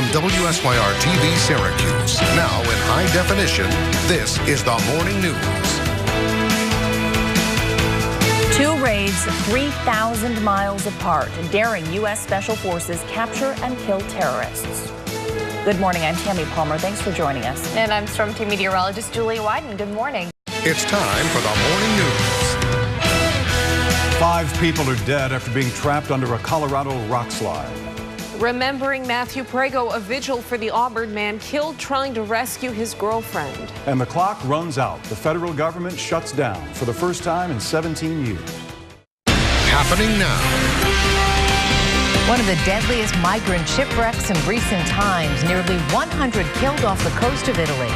From WSYR TV Syracuse, now in high definition, this is the Morning News. Two raids 3,000 miles apart, daring U.S. Special Forces capture and kill terrorists. Good morning, I'm Tammy Palmer. Thanks for joining us. And I'm Storm Team meteorologist Julia Wyden. Good morning. It's time for the Morning News. 5 people are dead after being trapped under a Colorado rock slide. Remembering Matthew Prego, a vigil for the Auburn man killed trying to rescue his girlfriend. And the clock runs out. The federal government shuts down for the first time in 17 years. Happening now. One of the deadliest migrant shipwrecks in recent times, nearly 100 killed off the coast of Italy.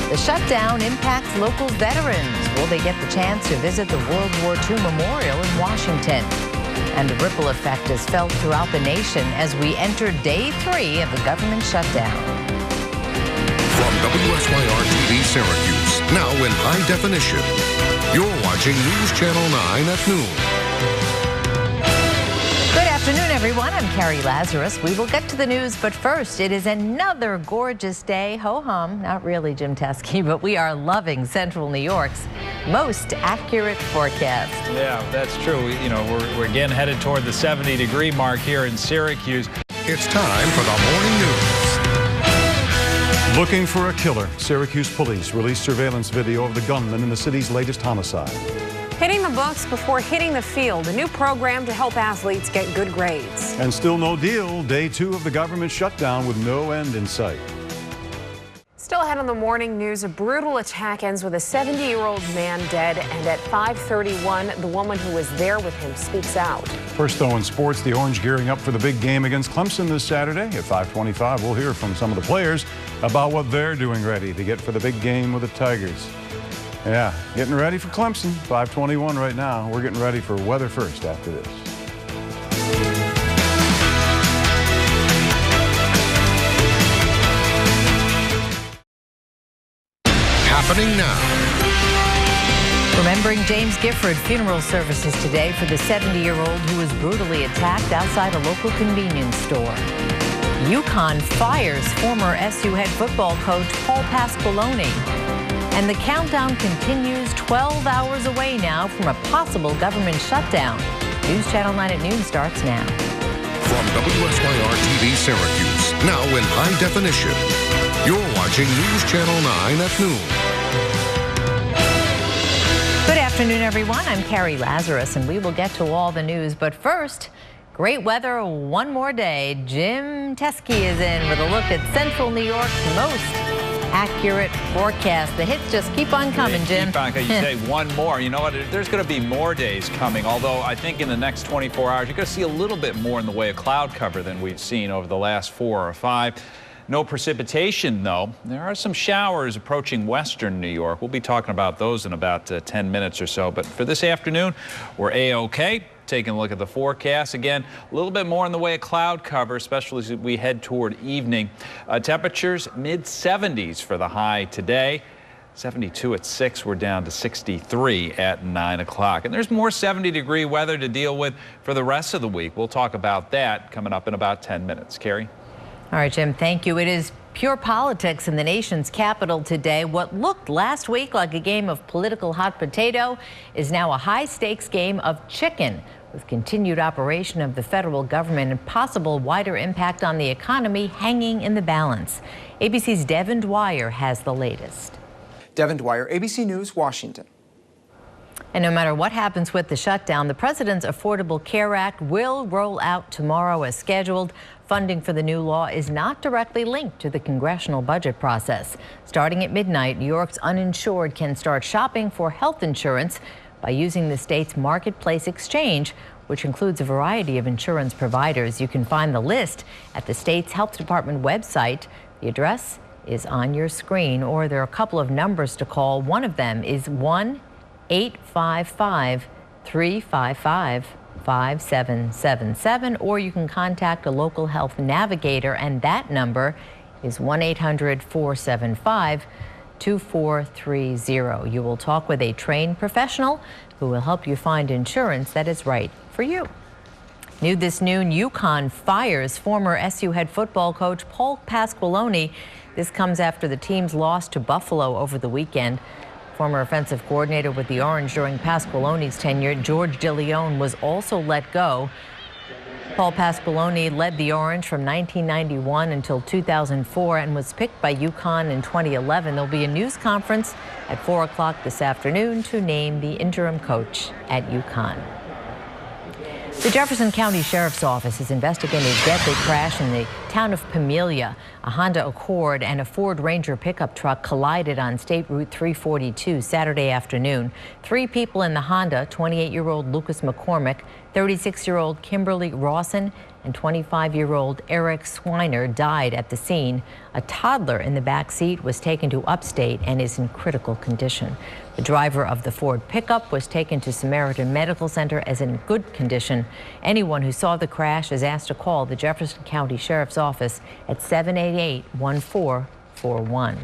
The shutdown impacts local veterans. Will they get the chance to visit the World War II Memorial in Washington? And the ripple effect is felt throughout the nation as we enter day 3 of the government shutdown. From WSYR TV Syracuse, now in high definition, you're watching News Channel 9 at noon. Good afternoon, everyone. I'm Carrie Lazarus. We will get to the news, but first, it is another gorgeous day. Ho-hum, not really, Jim Teskey, but we are loving Central New York's most accurate forecast. Yeah, that's true. You know, we're again headed toward the 70-degree mark here in Syracuse. It's time for the Morning News. Looking for a killer, Syracuse police released surveillance video of the gunman in the city's latest homicide. Hitting the books before hitting the field, a new program to help athletes get good grades. And still no deal, day 2 of the government shutdown with no end in sight. Still ahead on the morning news, a brutal attack ends with a 70-year-old man dead, and at 5:31, the woman who was there with him speaks out. First, though, in sports, the Orange gearing up for the big game against Clemson this Saturday. At 5:25, we'll hear from some of the players about what they're doing ready to get for the big game with the Tigers. Yeah, getting ready for Clemson. 5:21 right now. We're getting ready for weather first after this. Happening now. Remembering James Gifford, funeral services today for the 70-year-old who was brutally attacked outside a local convenience store. UConn fires former SU head football coach Paul Pasqualoni. And the countdown continues 12 hours away now from a possible government shutdown. News Channel 9 at noon starts now. From WSYR TV Syracuse, now in high definition, you're watching News Channel 9 at noon. Good afternoon, everyone. I'm Carrie Lazarus, and we will get to all the news. But first, great weather one more day. Jim Teskey is in with a look at Central New York's most accurate forecast. The hits just keep on coming, Jim. Keep on, you say one more. You know what? There's going to be more days coming, although I think in the next 24 hours, you're going to see a little bit more in the way of cloud cover than we've seen over the last 4 or 5. No precipitation, though. There are some showers approaching western New York. We'll be talking about those in about 10 minutes or so. But for this afternoon, we're A-OK. Taking a look at the forecast. Again, a little bit more in the way of cloud cover, especially as we head toward evening. Temperatures mid-70s for the high today. 72 at 6. We're down to 63 at 9 o'clock. And there's more 70-degree weather to deal with for the rest of the week. We'll talk about that coming up in about 10 minutes. Carrie? All right, Jim, thank you. It is pure politics in the nation's capital today. What looked last week like a game of political hot potato is now a high-stakes game of chicken, with continued operation of the federal government and possible wider impact on the economy hanging in the balance. ABC's Devin Dwyer has the latest. Devin Dwyer, ABC News, Washington. And no matter what happens with the shutdown, the President's Affordable Care Act will roll out tomorrow as scheduled. Funding for the new law is not directly linked to the congressional budget process. Starting at midnight, New York's uninsured can start shopping for health insurance by using the state's Marketplace Exchange, which includes a variety of insurance providers. You can find the list at the state's health department website. The address is on your screen, or there are a couple of numbers to call. One of them is 1-855-355-5777, or you can contact a local health navigator, and that number is 1-800-475-2430. You will talk with a trained professional who will help you find insurance that is right for you. New this noon, UConn fires former SU head football coach Paul Pasqualoni. This comes after the team's loss to Buffalo over the weekend. Former offensive coordinator with the Orange during Pasqualoni's tenure, George DeLeon, was also let go. Paul Pasqualoni led the Orange from 1991 until 2004 and was picked by UConn in 2011. There'll be a news conference at 4 o'clock this afternoon to name the interim coach at UConn. The Jefferson County Sheriff's Office is investigating a deadly crash in the town of Pamelia. A Honda Accord and a Ford Ranger pickup truck collided on State Route 342 Saturday afternoon. 3 people in the Honda, 28-year-old Lucas McCormick, 36-year-old Kimberly Rawson, and 25-year-old Eric Swiner died at the scene. A toddler in the back seat was taken to upstate and is in critical condition. The driver of the Ford pickup was taken to Samaritan Medical Center as in good condition. Anyone who saw the crash is asked to call the Jefferson County Sheriff's Office at 788-1441.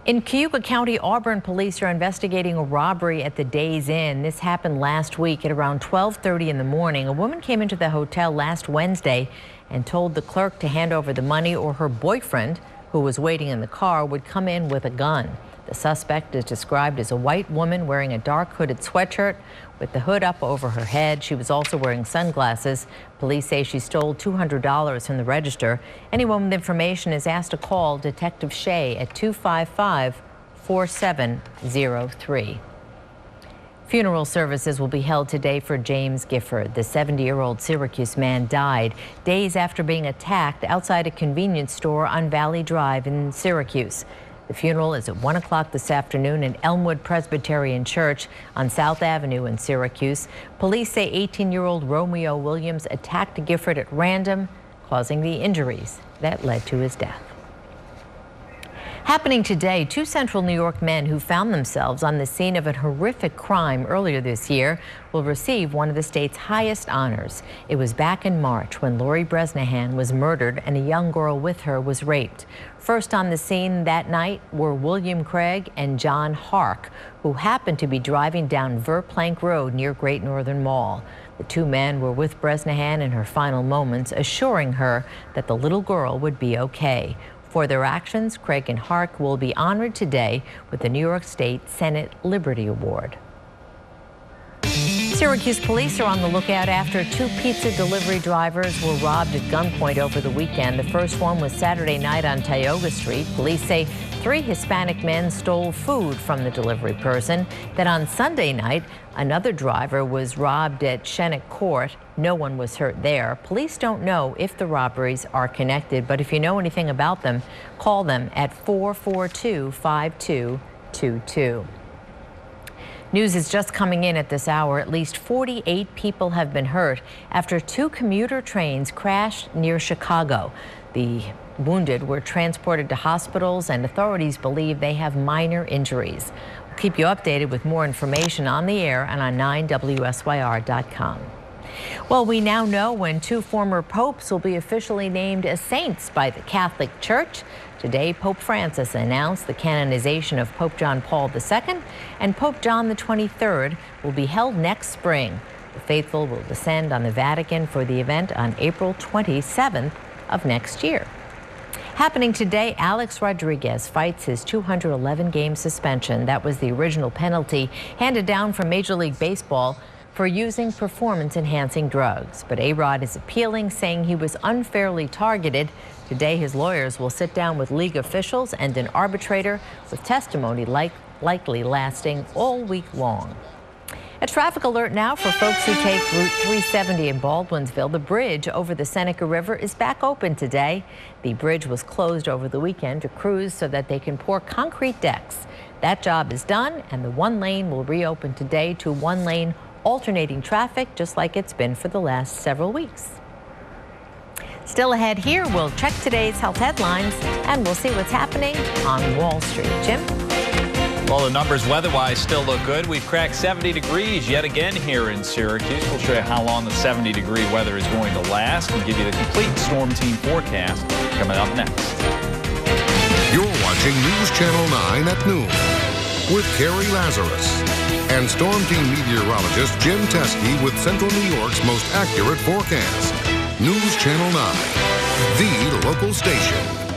In Cayuga County, Auburn police are investigating a robbery at the Days Inn. This happened last week at around 12:30 in the morning. A woman came into the hotel last Wednesday and told the clerk to hand over the money or her boyfriend, who was waiting in the car, would come in with a gun. The suspect is described as a white woman wearing a dark hooded sweatshirt with the hood up over her head. She was also wearing sunglasses. Police say she stole $200 from the register. Anyone with information is asked to call Detective Shea at 255-4703. Funeral services will be held today for James Gifford. The 70-year-old Syracuse man died days after being attacked outside a convenience store on Valley Drive in Syracuse. The funeral is at 1 o'clock this afternoon in Elmwood Presbyterian Church on South Avenue in Syracuse. Police say 18-year-old Romeo Williams attacked Gifford at random, causing the injuries that led to his death. Happening today, 2 Central New York men who found themselves on the scene of a horrific crime earlier this year will receive one of the state's highest honors. It was back in March when Lori Bresnahan was murdered and a young girl with her was raped. First on the scene that night were William Craig and John Hark, who happened to be driving down Verplank Road near Great Northern Mall. The 2 men were with Bresnahan in her final moments, assuring her that the little girl would be okay. For their actions, Craig and Hark will be honored today with the New York State Senate Liberty Award. Syracuse police are on the lookout after 2 pizza delivery drivers were robbed at gunpoint over the weekend. The first one was Saturday night on Tioga Street. Police say 3 Hispanic men stole food from the delivery person. Then on Sunday night, another driver was robbed at Shennick Court. No one was hurt there. Police don't know if the robberies are connected, but if you know anything about them, call them at 442-5222. News is just coming in at this hour. At least 48 people have been hurt after 2 commuter trains crashed near Chicago. The wounded were transported to hospitals, and authorities believe they have minor injuries. We'll keep you updated with more information on the air and on 9WSYR.com. Well, we now know when 2 former popes will be officially named as saints by the Catholic Church. Today, Pope Francis announced the canonization of Pope John Paul II, and Pope John the 23rd will be held next spring. The faithful will descend on the Vatican for the event on April 27th of next year. Happening today, Alex Rodriguez fights his 211-game suspension. That was the original penalty handed down from Major League Baseball for using performance-enhancing drugs. But A-Rod is appealing, saying he was unfairly targeted. Today, his lawyers will sit down with league officials and an arbitrator, with testimony likely lasting all week long. A traffic alert now for folks who take Route 370 in Baldwinsville. The bridge over the Seneca River is back open today. The bridge was closed over the weekend to crews so that they can pour concrete decks. That job is done, and the 1 lane will reopen today to 1 lane alternating traffic, just like it's been for the last several weeks. Still ahead here, we'll check today's health headlines and we'll see what's happening on Wall Street. Jim? Well, the numbers weather-wise still look good. We've cracked 70 degrees yet again here in Syracuse. We'll show you how long the 70-degree weather is going to last and give you the complete storm team forecast coming up next. You're watching News Channel 9 at noon. with Carrie Lazarus. And Storm Team meteorologist Jim Teskey with Central New York's most accurate forecast. News Channel 9, the local station.